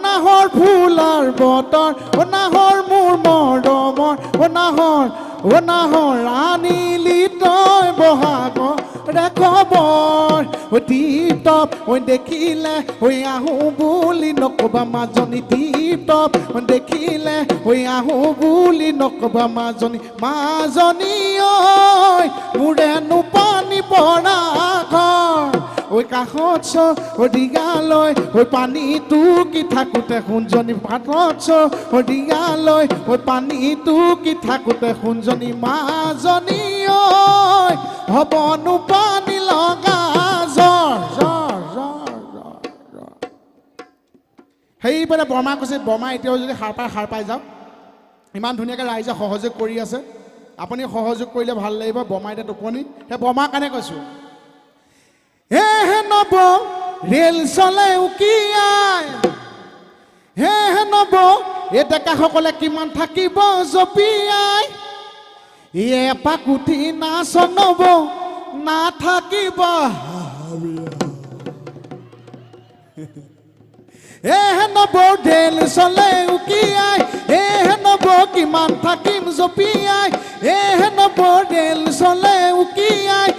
নাহৰ ফুলাৰ বতৰ নাহৰ মোৰ মৰমৰ নাহৰ আনিলি তই বহাগৰে খবৰ টিপ-টপ দেখিলে আহোঁ বুলি নকবা মাজনী টিপ-টপ দেখিলে আহোঁ বুলি নকবা মাজনী ঐ মোৰেনো পানী পৰা ঘৰ কাষত দিগালৈ পানীটো কি থাকোঁতে সোণজনী পাতত দিগালৈ পানীটো কি থাকোঁতে সোণজনী মাজনী ঐ হ'বনো পানী লগা জ্বৰ সেইফালে বৰমা কৈছে বৰমা এতিয়াও যদি সাৰ পাই যাওক ইমান ধুনীয়াকৈ ৰাইজে সহযোগ কৰি আছে আপুনি সহযোগ কৰিলে ভাল লাগিব বৰমা এতিয়া টোপনি সেই বৰমাৰ কাৰণে কৈছোঁ হে নব ৰেল চলে উকিয়াই হে নব এই ডেকাসকলে কিমান থাকিব জপিয়াই এপাক উঠি নাচ নব নাথাকিব নব ৰেল চলে উকিয়াই নব কিমান থাকিম জপিয়াই নব ৰেল চলে উকিয়াই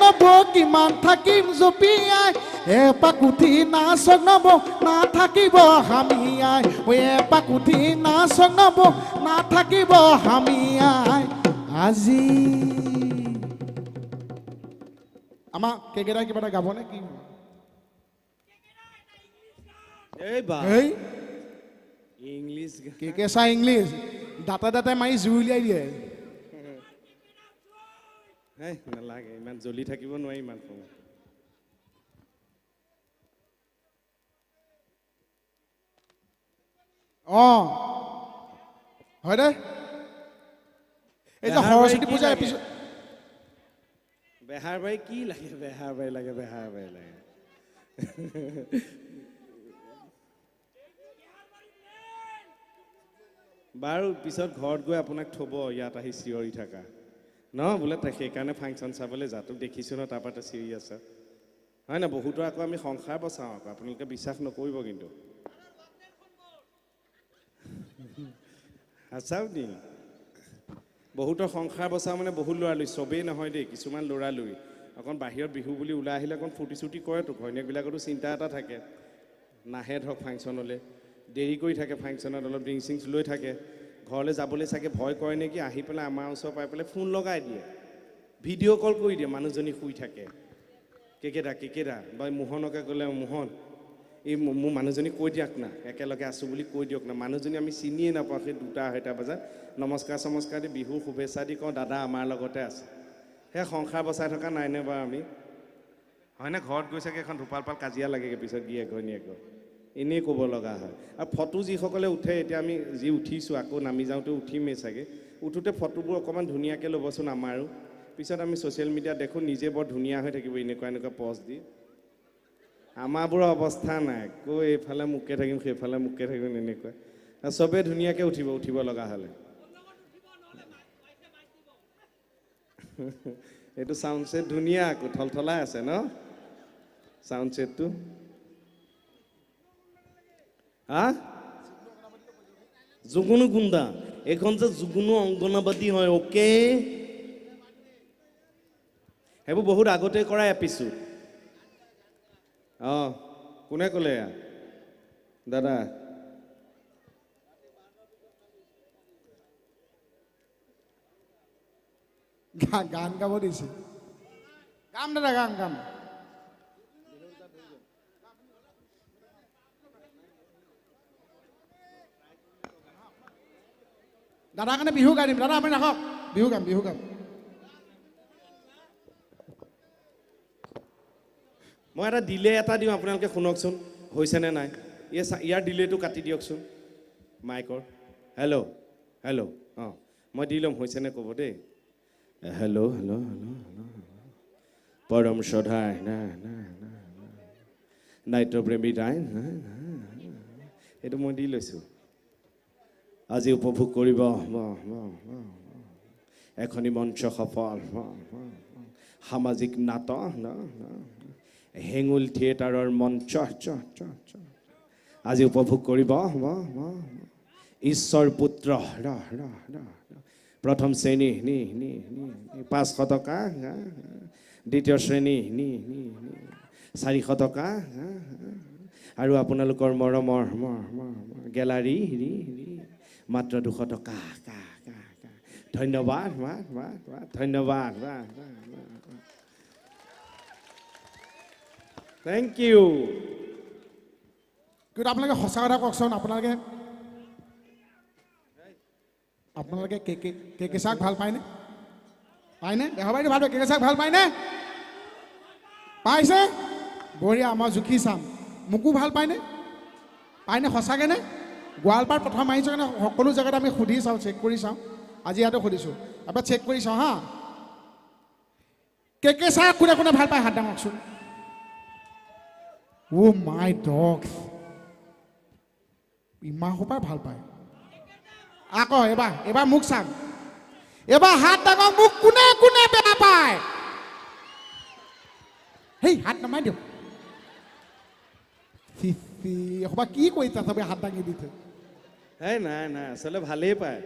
নব কিমান থাকিম জপিয়াই এপাক উঠি নাচ নব নাথাকিব হামিয়াই এপাক উঠি নাচ নব নাথাকিব হামিয়াই আজি আমাৰ কেকেইটাই কিবা এটা গাবনে কি ইংলিছ কেঁচা ইংলিছ দাঁতে মাৰি জুই উলিয়াই দিয়ে নালাগে ইমান জ্বলি থাকিব নোৱাৰি ইমান সময় হয় দে এই যে সৰস্বতী পূজা এপিছড বেহাৰবাৰী কি লাগে বেহাৰবাৰী লাগে বাৰু পিছত ঘৰত গৈ আপোনাক থব ইয়াত আহি চিঞৰি থাকা ন বোলে সেইকাৰণে ফাংচন চাবলৈ যা তোক দেখিছোঁ ন তাৰপৰা চিঞৰি আছে হয় না বহুতৰ আকৌ আমি সংসাৰ বচাওঁ আকৌ আপোনালোকে বিশ্বাস নকৰিব কিন্তু আছাও নি বহুতৰ সংসাৰ বচাওঁ মানে বহুত ল'ৰালুই চবেই নহয় দেই কিছুমান ল'ৰালুই অকণ বাহিৰত বিহু বুলি ওলাই আহিলে অকণ ফূৰ্তি চূৰ্তি কৰেতো ঘৈণীয়েকবিলাকতো চিন্তা এটা থাকে নাহে ধৰক ফাংচনলৈ দেৰি কৰি থাকে ফাংচনত অলপ ড্ৰিংক চিংকছ লৈ থাকে ঘৰলৈ যাবলৈ চাগে ভয় কৰে নেকি আহি পেলাই আমাৰ ওচৰ পাই পেলাই ফোন লগাই দিয়ে ভিডিঅ' কল কৰি দিয়ে মানুহজনী শুই থাকে কেকেৰা বা মোহনকে ক'লে মোহন এই মোৰ মানুহজনী কৈ দিয়ক না একেলগে আছোঁ বুলি কৈ দিয়ক না মানুহজনী আমি চিনিয়ে নাপাওঁ সেই 2-2:30 বজাত নমস্কাৰ দি বিহুৰ শুভেচ্ছা দি কওঁ দাদা আমাৰ লগতে আছে সেই সংসাৰ বচাই থকা নাইনে বাৰু আমি হয়নে ঘৰত গৈ চাগে এখন ধোপালপাল কাজিয়া লাগেগৈ পিছত গিয়ে ঘৈণীয়েকৰ এনেই ক'ব লগা হয় আৰু ফটো যিসকলে উঠে এতিয়া আমি যি উঠিছোঁ আকৌ নামি যাওঁতে উঠিমেই চাগে উঠোতে ফটোবোৰ অকণমান ধুনীয়াকৈ ল'বচোন আমাৰো পিছত আমি ছ'চিয়েল মিডিয়াত দেখোঁ নিজে বৰ ধুনীয়া হৈ থাকিব এনেকুৱা পষ্ট দি আমাৰবোৰৰ অৱস্থা নাই কৈ এইফালে মোকে থাকিম সেইফালে মোকে থাকিম এনেকুৱা চবেই ধুনীয়াকৈ উঠিব লগা হ'লে এইটো চাউণ্ড ছেট ধুনীয়া আকৌ থলথলাই আছে ন চাউণ্ড ছেটটো যুগুনু গুণ্ডা এইখন যে যুগুনু অংগনাবাদী হয় অ'কে সেইবোৰ বহুত আগতে কৰা এপিছ'ড কোনে ক'লে দাদা গান গাব দিছে গাম দাদা গাম দাদাৰ কাৰণে বিহু গাই দিম দাদা আপুনি ৰাখক বিহু গাম মই এটা ডিলে এটা দিওঁ আপোনালোকে শুনকচোন হৈছেনে নাই ইয়াৰ ডিলেটো কাটি দিয়কচোন মাইকৰ হেল্ল' মই দি ল'ম হৈছেনে ক'ব দেই হেল্ল' পৰম শ্ৰদ্ধাৰ নাট্যপ্ৰেমী তাই এইটো মই দি লৈছোঁ আজি উপভোগ কৰিব এখনি মঞ্চ সফল সামাজিক নাটক হেঙুল থিয়েটাৰৰ মঞ্চ আজি উপভোগ কৰিব ঈশ্বৰ পুত্ৰ প্ৰথম শ্ৰেণী নি 500 টকা দ্বিতীয় শ্ৰেণী নি 400 টকা আৰু আপোনালোকৰ মৰমৰ গেলাৰী মাত্ৰ 200 টকা ধন্যবাদ ধন্যবাদ থেংক ইউ কিন্তু আপোনালোকে সঁচা কথা কওকচোন আপোনালোকে কেকেচাক ভাল পায়নে দেহবাৰীটো ভাল পায় কেকেচাক ভাল পায়নে পাইছে বঢ়িয়া মই জুখি চাম মোকো ভাল পায়নে সঁচাকেনে গোৱালপাৰ প্ৰথম আহিছোঁ কাৰণে সকলো জেগাত আমি সুধি চাওঁ চেক কৰি চাওঁ আজি ইয়াতো সুধিছোঁ এবাৰ চেক কৰি চাওঁ হা কেকেচাক কোনে কোনে ভাল পায় হাত দাঙকচোন অ' মাই ডগ ইমান সোপাই ভাল পায় আকৌ এবাৰ মোক চাম এবাৰ হাত দাঙক মোক কোনে কোনে বেয়া পায় হেই হাত নমাই দিয়ক এসোপা কি কৰিছা চবে হাত দাঙি দিছে এই নাই আচলতে ভালেই পায়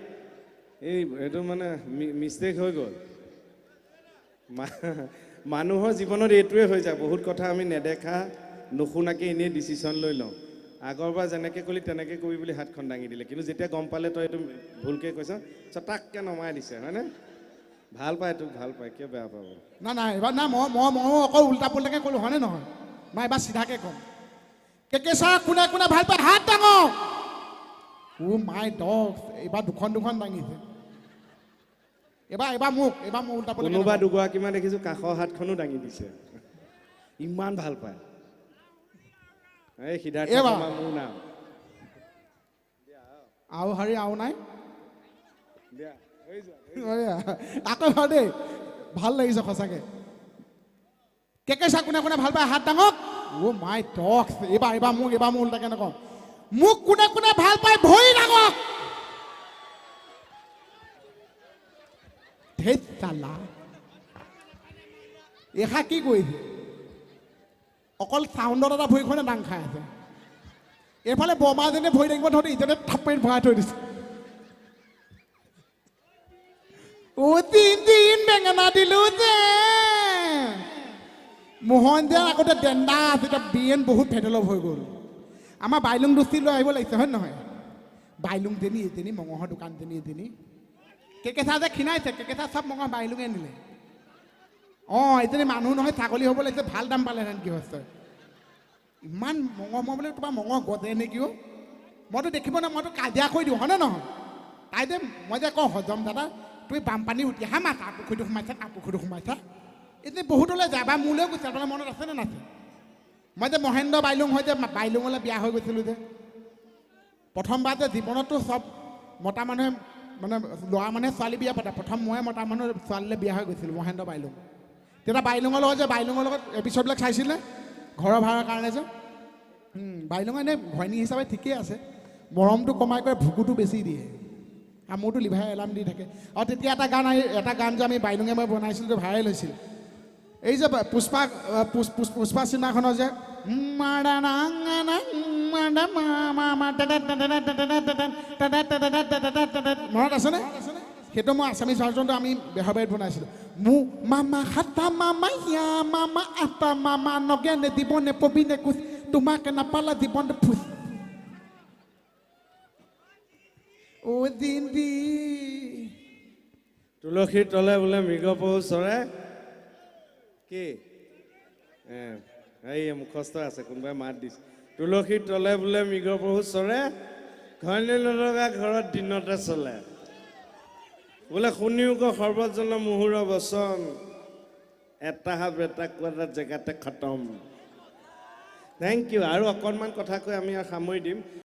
এইটো মানে মিষ্টেক হৈ গ'ল মানুহৰ জীৱনত এইটোৱে হৈ যায় বহুত কথা আমি নেদেখা নুশুনাকৈ এনেই ডিচিশ্যন লৈ লওঁ আগৰবাৰ যেনেকৈ ক'লি তেনেকৈ কৰি বুলি হাতখন দাঙি দিলে কিন্তু যেতিয়া গম পালে তই এইটো ভুলকৈ কৈছ চটাককৈ নমাই দিছে হয়নে ভাল পায় তোক ভাল পায় কিয় বেয়া পাব নাই এইবাৰ নাই মই অকল উল্টা পুল্টাকৈ ক'লোঁ হয়নে নহয় মই এবাৰ চিধাকৈ ক'ম কেকেচা কোনে কোনে ভাল পায় হাত দাঙক অ' মাই ডগ এইবাৰ দুখন দাঙিছে এইবাৰ মোক উল্টা পুল্টা কোনোবা দুগৰাকীমান দেখিছোঁ কাষৰ হাতখনো দাঙি দিছে ইমান ভাল পায় এই সিদ্ধাৰ্থ শৰ্মা মোৰ নাম আৰু নাই আকৌ দেই ভাল লাগিছে সঁচাকৈ কেকেচা কোনে কোনে ভাল পায় হাত দাঙক অ' মাই ডগ এইবাৰ মোক উল্টাকৈ নকওঁ মোক কোনে কোনে ভাল পায় ভৰি দাঙক ধেত চালা এষা কি কৰিছে অকল চাউণ্ডত এটা ভৰিখনে দাং খাই আছে এইফালে বৰমাজনে ভৰি দাঙিব ধৰোঁতে ইজনে থাপমাৰি ভৰাই থৈ দিছে দিন বেঙেনা দিলো যে মোহন যে আগতে ডেণ্ডা আছে এতিয়া বিয়েন বহুত ভেডেলপ হৈ গ'ল আমাৰ বাইলুং দোষ্টি লৈ আহিব লাগিছে হয় নহয় বাইলুং এজনী মঙহৰ দোকান এজনী কেকেচা যে খিনাইছে কেকেচা চব মঙহ বাইলুঙে নিলে এজনী মানুহ নহয় ছাগলী হ'ব লাগিছে ভাল দাম পালেহেঁতেন কি হৈছে ইমান মঙহ মই বোলে তোমাৰ মঙহ গজে নেকি মইতো দেখিব নাই মইতো কাজিয়া কৰি দিওঁ হয়নে নহয় তাই যে মই যে কওঁ হজম দাদা তুমি বানপানী উঠি আহা তাৰ পুখুৰীটো সোমাইছা এতিয়া বহুতলৈ যায় বা মোলৈও গৈছে আপোনাৰ মনত আছেনে নাছে মই যে মহেন্দ্ৰ বাইলুং হৈ যে বাইলুঙলৈ বিয়া হৈ গৈছিলোঁ যে প্ৰথমবাৰ যে জীৱনতো চব মতা মানুহে মানে ল'ৰা মানুহে ছোৱালী বিয়া পাতে প্ৰথম মই মতা মানুহৰ ছোৱালীলৈ বিয়া হৈ গৈছিলোঁ মহেন্দ্ৰ বাইলুং তেতিয়া বাইলুঙৰ লগত এপিছ'ডবিলাক চাইছিলে ঘৰৰ ভাড়াৰ কাৰণে যে বাইলুঙৰ এনেই ঘৈণী হিচাপে ঠিকেই আছে মৰমটো কমাই কৰি ভুকুটো বেছি দিয়ে আৰু মোৰতো লিভাৰে এলাৰ্ম দি থাকে আৰু তেতিয়া এটা গান যে আমি বাইলুঙে মই বনাইছিলোঁ ভাইৰেল হৈছিল এই যে পুষ্পা চিনেমাখনৰ যে মনত আছেনে সেইটো মই আছামিজ ভাৰ্জনটো আমি বেহৰবাৰীত বনাইছিলোঁ মো মামা হাতা মামা হিয়া মামা আটা মামা নগেনে দিবনে পবিনে কুচ তোমাকে নাপালা জীৱনটো ফুচ অ' দিনদি তুলসীৰ তলে বোলে মৃগপহু চৰে কি এই মুখস্থ আছে কোনোবাই মাত দিছে তুলসীৰ তলে বোলে মৃগপহু চৰে ঘৈণী নলগা ঘৰত দিনতে চলে বোলে শুনিও ক সৰ্বজন মুহুৰ বচন এটা হাব এটা কোৱা জেগাতে খতম থেংক ইউ আৰু অকণমান কথা কৈ আমি সামৰি দিম